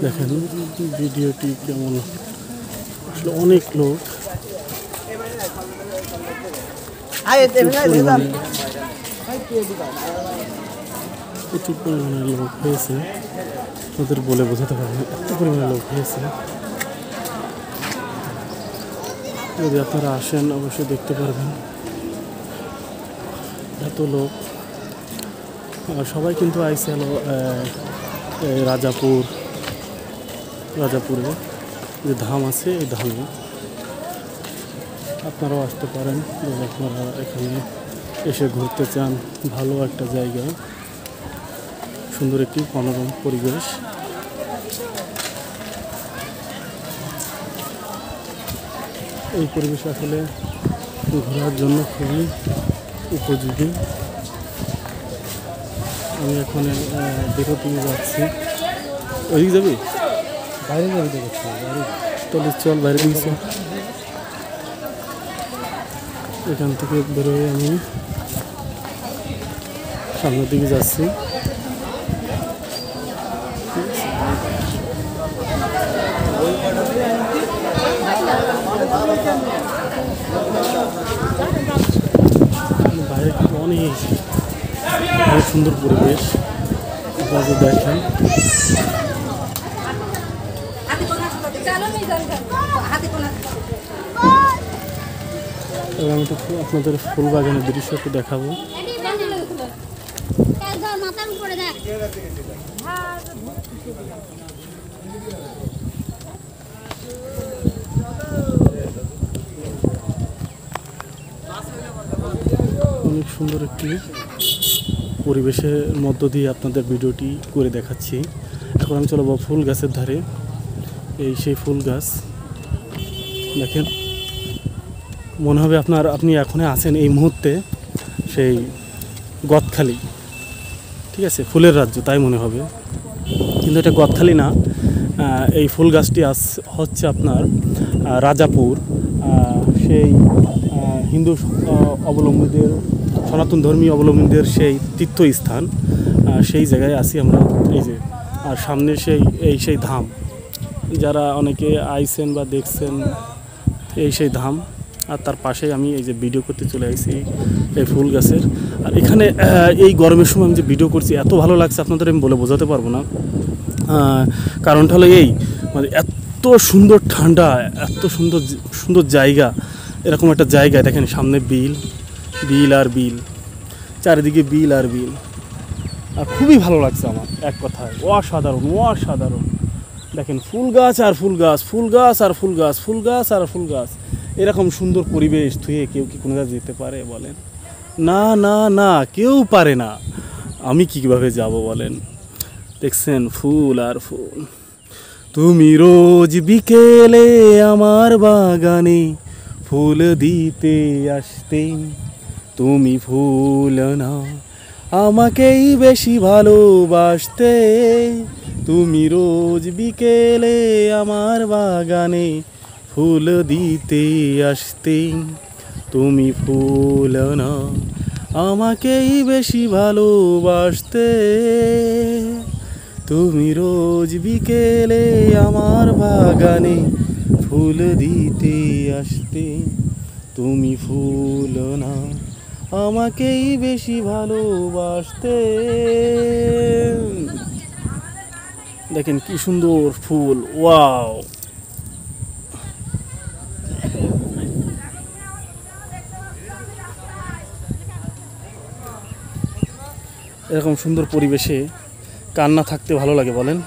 দেখেন ভিডিওটি কেমন, আসলে অনেক লোক প্রচুর পরিমাণে লোক হয়েছে, ওদের বলে বোঝাতে পারবে এত পরিমাণে লোক হয়েছে। যদি আপনারা আসেন অবশ্যই দেখতে পারবেন এত লোক। সবাই কিন্তু আইসে হলো রাজাপুরে যে ধাম আছে এই ধামে আপনারাও আসতে পারেন। যদি আপনারা এখানে এসে ঘুরতে চান, ভালো একটা জায়গা, সুন্দর একটি মনোরম পরিবেশ। এই পরিবেশ আসলে ঘোরার জন্য খুবই উপযোগী। আমি এখন বেরোতে যাচ্ছি। ওইদিকে যাবি? বাইরে যাবি তো? তাহলে চল বাইরে দিয়েছি। এখান থেকে বেরোয় আমি সামনের দিকে যাচ্ছি। বাইরে অনেক সুন্দর পরিবেশ, আপনারা দেখেন। আমি একটু আপনাদের ফুল বাগানের দৃশ্য একটু দেখাবো। অনেক সুন্দর একটি পরিবেশের মধ্য দিয়ে আপনাদের ভিডিওটি করে দেখাচ্ছি। এখন আমি চলবো ফুল গাছের ধারে। এই সেই ফুল গাছ দেখেন, মনে হবে আপনি এখন আছেন এই মুহূর্তে সেই গদখালি, ঠিক আছে, ফুলের রাজ্য তাই মনে হবে, কিন্তু এটা গদখালি না। এই ফুল গাছটি হচ্ছে আপনার রাজাপুর, সেই হিন্দু অবলম্বীদের, সনাতন ধর্মীয় অবলম্বীদের সেই তীর্থস্থান। সেই জায়গায় আছি আমরা, এই যে। আর সামনে সেই ধাম, যারা অনেকে আইছেন বা দেখছেন, সেই ধাম। আর তার পাশেই আমি এই যে ভিডিও করতে চলে আসছি এই ফুল গাছের। আর এখানে এই গরমের সময় আমি যে ভিডিও করছি এত ভালো লাগছে আপনাদের আমি বলে বোঝাতে পারবো না। কারণটা হলো এই, মানে এত সুন্দর ঠান্ডা, এত সুন্দর সুন্দর জায়গা, এরকম একটা জায়গা দেখেন, সামনে বিল আর বিল, চারিদিকে বিল আর বিল। আর খুবই ভালো লাগছে আমার, এক কথায় অসাধারণ। দেখেন ফুল গাছ আর ফুল গাছ, ফুল গাছ আর ফুল গাছ, ফুল গাছ আর ফুল গাছ, এরকম সুন্দর পরিবেশ থুয়ে কেউ কি কোনো জায়গায় যেতে পারে বলেন? না না না, কেউ পারে না। আমি কীভাবে যাব বলেন? দেখছেন ফুল আর ফুল। তুমি রোজ বিকেলে আমার বাগানে ফুল দিতে আসতে, তুমি ফুল না আমাকেই বেশি ভালোবাসতে। তুমি রোজ বিকেলে আমার বাগানে ফুল দিতে আসতে, তুমি ফুল না আমাকেই বেশি ভালোবাসতে। তুমি রোজ বিকেলে আমার বাগানে ফুল দিতে আসতে, তুমি ফুল না আমাকেই বেশি ভালোবাসতে। দেখেন কি সুন্দর ফুল, ওয়াও। এরকম সুন্দর পরিবেশে কান্না থাকতে ভালো লাগে বলেন?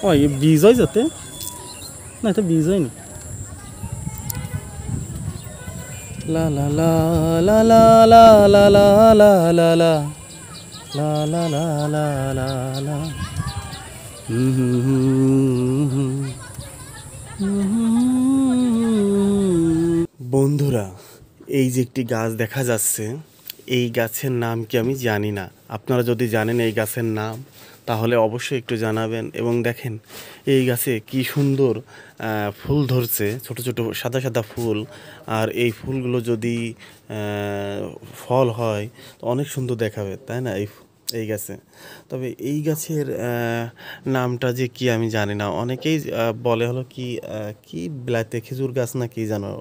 ও এই বীজ হয় যাতে না, এটা বীজ হয়নি। লা লা লা লা লা লা লা লা লা লা লা লা লা লা লা লা লা। বন্ধুরা, এই যে একটি গাছ দেখা যাচ্ছে, এই গাছের নাম কি আমি জানি না। আপনারা যদি জানেন এই গাছের নাম তাহলে অবশ্যই একটু জানাবেন। এবং দেখেন এই গাছে কি সুন্দর ফুল ধরছে, ছোট ছোট সাদা সাদা ফুল। আর এই ফুলগুলো যদি ফল হয় তো অনেক সুন্দর দেখাবে, তাই না? এই গাছে, তবে এই গাছের নামটা যে কি আমি জানি না। অনেকেই বলে হলো কি কি বিলাতে খেজুর গাছ না কি জানো,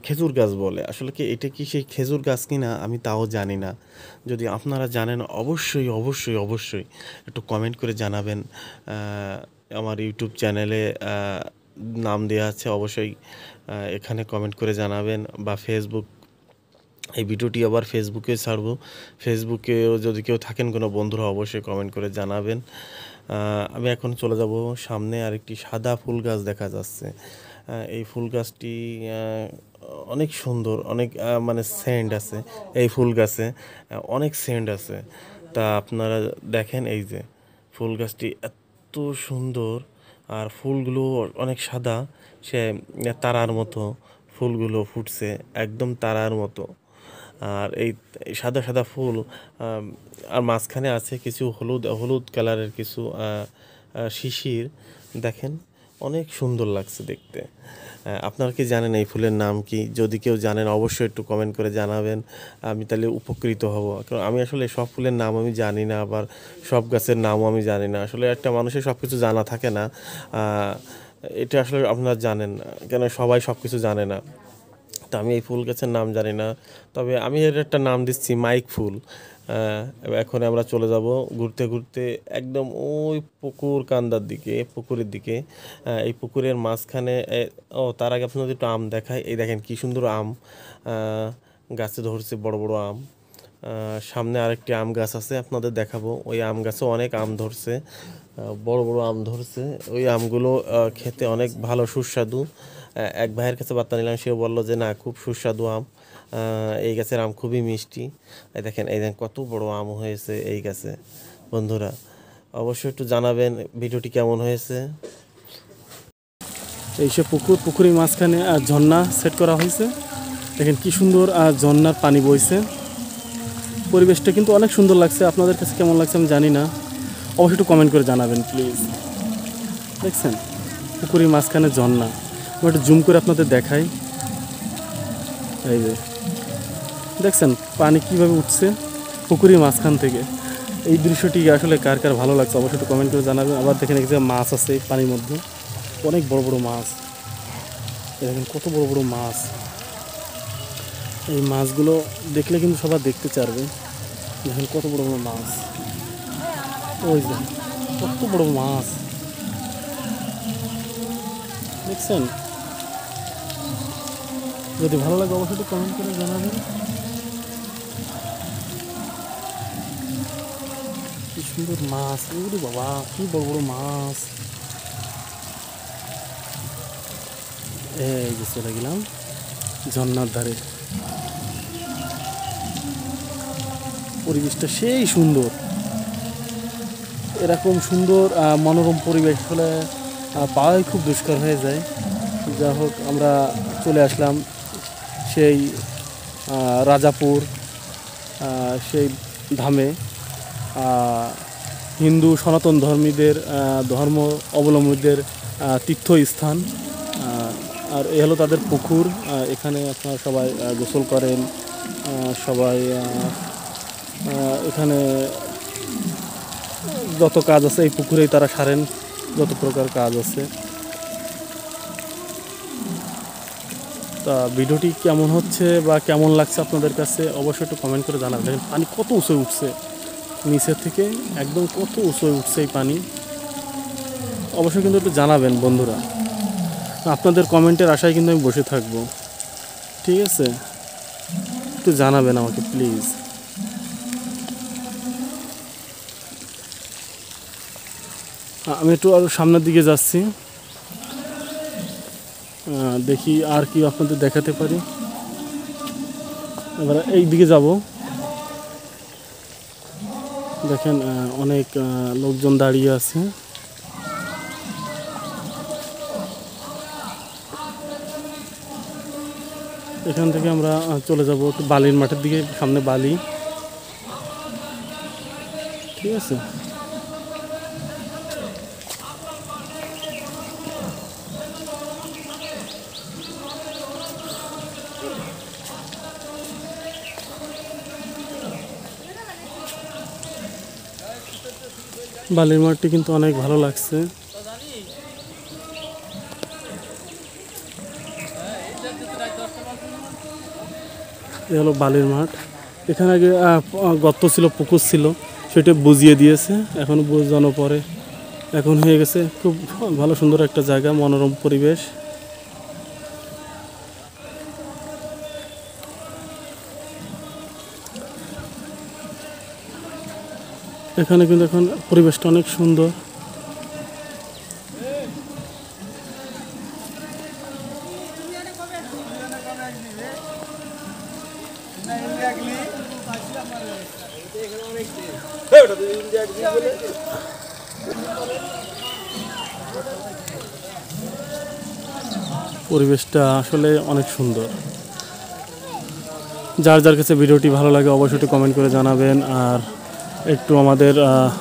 খেজুর গাছ বলে। আসলে কি এটা কি সেই খেজুর গাছ কিনা আমি তাও জানি না। যদি আপনারা জানেন অবশ্যই অবশ্যই অবশ্যই একটু কমেন্ট করে জানাবেন। আমার ইউটিউব চ্যানেলে নাম দেওয়া আছে, অবশ্যই এখানে কমেন্ট করে জানাবেন। বা ফেসবুক, এই ভিডিওটি আবার ফেসবুকে ছাড়বো। ফেসবুকেও যদি কেউ থাকেন কোনো বন্ধুরা অবশ্যই কমেন্ট করে জানাবেন। আমি এখন চলে যাব সামনে, আরেকটি সাদা ফুল গাছ দেখা যাচ্ছে। এই ফুল গাছটি অনেক সুন্দর, অনেক মানে সেন্ট আছে এই ফুল গাছে, অনেক সেন্ট আছে। তা আপনারা দেখেন এই যে ফুল গাছটি এত সুন্দর, আর ফুলগুলো অনেক সাদা, সে তারার মতো ফুলগুলো ফুটছে, একদম তারার মতো। আর এই সাদা সাদা ফুল, আর মাঝখানে আছে কিছু হলুদ হলুদ কালারের কিছু শিশির। দেখেন অনেক সুন্দর লাগছে দেখতে। আপনারা কি জানেন এই ফুলের নাম কি? যদি কেউ জানেন অবশ্যই একটু কমেন্ট করে জানাবেন, আমি তাহলে উপকৃত হব। কারণ আমি আসলে সব ফুলের নাম আমি জানি না, আবার সব গাছের নামও আমি জানি না। আসলে একটা মানুষের সব কিছু জানা থাকে না। এটা আসলে আপনারা জানেন, কেন সবাই সব কিছু জানে না। তো আমি এই ফুল গাছের নাম জানি না, তবে আমি এর একটা নাম দিচ্ছি মাইক ফুল। এখন আমরা চলে যাব ঘুরতে ঘুরতে একদম ওই পুকুর কান্দার দিকে, পুকুরের দিকে। এই পুকুরের মাঝখানে তার আগে আপনাদের একটু আম দেখাই। এই দেখেন কি সুন্দর আম গাছে ধরছে, বড় বড় আম। সামনে আরেকটি আম গাছ আছে, আপনাদের দেখাবো। ওই আম গাছে অনেক আম ধরছে, বড় বড় আম ধরছে। ওই আমগুলো খেতে অনেক ভালো, সুস্বাদু। এক ভাইয়ের কাছে বার্তা নিলাম, সেও বললো যে না, খুব সুস্বাদু আম। এই গাছের আম খুবই মিষ্টি। এই দেখেন কত বড় আম হয়েছে এই গাছে। বন্ধুরা অবশ্যই একটু জানাবেন ভিডিওটি কেমন হয়েছে। এই সে পুকুরের মাঝখানে ঝর্ণা সেট করা হয়েছে। দেখেন কি সুন্দর ঝর্ণার পানি বইছে। পরিবেশটা কিন্তু অনেক সুন্দর লাগছে। আপনাদের কাছে কেমন লাগছে আমি জানি না, অবশ্যই একটু কমেন্ট করে জানাবেন প্লিজ। দেখছেন পুকুরের মাঝখানে ঝর্ণা, আমি একটু জুম করে আপনাদের দেখাই। এই যে দেখছেন পানি কিভাবে উঠছে পুকুরের মাঝখান থেকে। এই দৃশ্যটি আসলে কার কার ভালো লাগছে অবশ্যই একটু কমেন্ট করে জানাবেন। আবার দেখেন এক জায়গায় মাছ আছে পানির মধ্যে, অনেক বড় বড় মাছ। দেখেন কত বড় বড় মাছ। এই মাছগুলো দেখলে কিন্তু সবাই দেখতে চাইবে। দেখেন কত বড় বড় মাছ, ওই যে কত বড় মাছ দেখছেন। যদি ভালো লাগে অবশ্যই একটু কমেন্ট করে জানাবেন। কি সুন্দর মাছ, ওরে বাবা কি বড় বড় মাছ। এই যে চলে গেলাম ঝর্ণার ধারে, পরিবেশটা সেই সুন্দর। এরকম সুন্দর মনোরম পরিবেশ হলে পাওয়াই খুব দুষ্কর হয়ে যায়। যা হোক আমরা চলে আসলাম সেই রাজাপুর, সেই ধামে, হিন্দু সনাতন ধর্ম অবলম্বীদের তীর্থস্থান। আর এ হলো তাদের পুকুর। এখানে আপনারা সবাই গোসল করেন, সবাই এখানে যত কাজ আছে এই পুকুরেই তারা সারেন, যত প্রকার কাজ আছে। তা ভিডিওটি কেমন হচ্ছে বা কেমন লাগছে আপনাদের কাছে অবশ্যই একটু কমেন্ট করে জানাবেন। দেখেন পানি কত উঁচু উঠছে নিচের থেকে, একদম কত উঁচু উঠছে এই পানি। অবশ্যই কিন্তু একটু জানাবেন বন্ধুরা, আপনাদের কমেন্টের আশায় কিন্তু আমি বসে থাকবো। ঠিক আছে, একটু জানাবেন আমাকে প্লিজ। আমি একটু আরও সামনের দিকে যাচ্ছি, দেখি আর কি আপনাদের দেখাতে পারি। এবার এই দিকে যাব। দেখেন অনেক লোকজন দাঁড়িয়ে আছে। এখান থেকে আমরা চলে যাব একটু বালির মাঠের দিকে, সামনে বালি। ঠিক আছে, বালির মাঠটি কিন্তু অনেক ভালো লাগছে। এ হলো বালির মাঠ। এখানে আগে গর্ত ছিল, পুকুর ছিল, সেটা বুঝিয়ে দিয়েছে, এখন বোঝানোর পরে এখন হয়ে গেছে খুব ভালো সুন্দর একটা জায়গা, মনোরম পরিবেশ। এখানে কিন্তু এখন পরিবেশটা অনেক সুন্দর। পরিবেশটা আসলে অনেক সুন্দর। যার যার কাছে ভিডিওটি ভালো লাগে অবশ্যই একটু কমেন্ট করে জানাবেন। আর একটু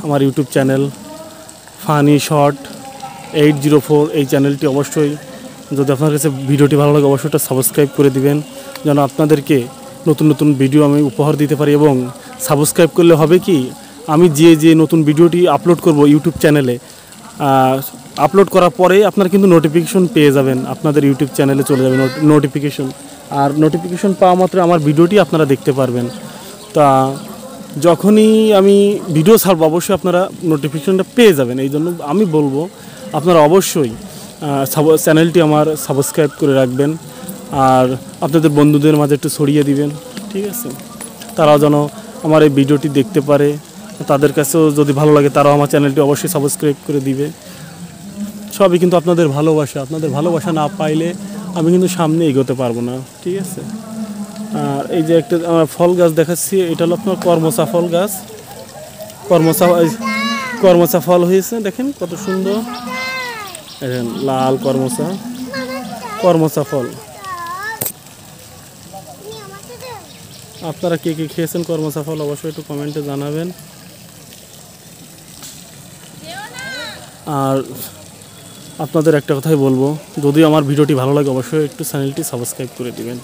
আমার ইউটিউব চ্যানেল ফানি শর্ট 804 এই চ্যানেলটি অবশ্যই, যদি আপনার কাছে ভিডিওটি ভালো লাগে অবশ্যই সাবস্ক্রাইব করে দিবেন, যেন আপনাদেরকে নতুন নতুন ভিডিও আমি উপহার দিতে পারি। এবং সাবস্ক্রাইব করলে হবে কি, আমি যে নতুন ভিডিওটি আপলোড করব ইউটিউব চ্যানেলে, আপলোড করার পরে আপনারা কিন্তু নোটিফিকেশন পেয়ে যাবেন, আপনাদের ইউটিউব চ্যানেলে চলে যাবে নোটিফিকেশন। আর নোটিফিকেশন পাওয়া মাত্র আমার ভিডিওটি আপনারা দেখতে পারবেন। তা যখনই আমি ভিডিও ছাড়বো অবশ্যই আপনারা নোটিফিকেশনটা পেয়ে যাবেন। এই জন্য আমি বলবো আপনারা অবশ্যই চ্যানেলটি আমার সাবস্ক্রাইব করে রাখবেন, আর আপনাদের বন্ধুদের মাঝে একটু ছড়িয়ে দিবেন, ঠিক আছে? তারাও যেন আমার এই ভিডিওটি দেখতে পারে, তাদের কাছেও যদি ভালো লাগে তারাও আমার চ্যানেলটি অবশ্যই সাবস্ক্রাইব করে দিবে। সবই কিন্তু আপনাদের ভালোবাসা, আপনাদের ভালোবাসা না পাইলে আমি কিন্তু সামনে এগোতে পারবো না, ঠিক আছে? আর এই যে একটা ফল গাছ দেখাচ্ছি, এটা হলো আপনার করমচা ফল গাছ। করমচা ফল হয়েছে, দেখেন কত সুন্দর, দেখেন লাল করমচা ফল। আপনারা কে কে খেয়েছেন করমচা ফল অবশ্যই একটু কমেন্টে জানাবেন। আর আপনাদের একটা কথাই বলবো, যদি আমার ভিডিওটি ভালো লাগে অবশ্যই একটু চ্যানেলটি সাবস্ক্রাইব করে দিবেন।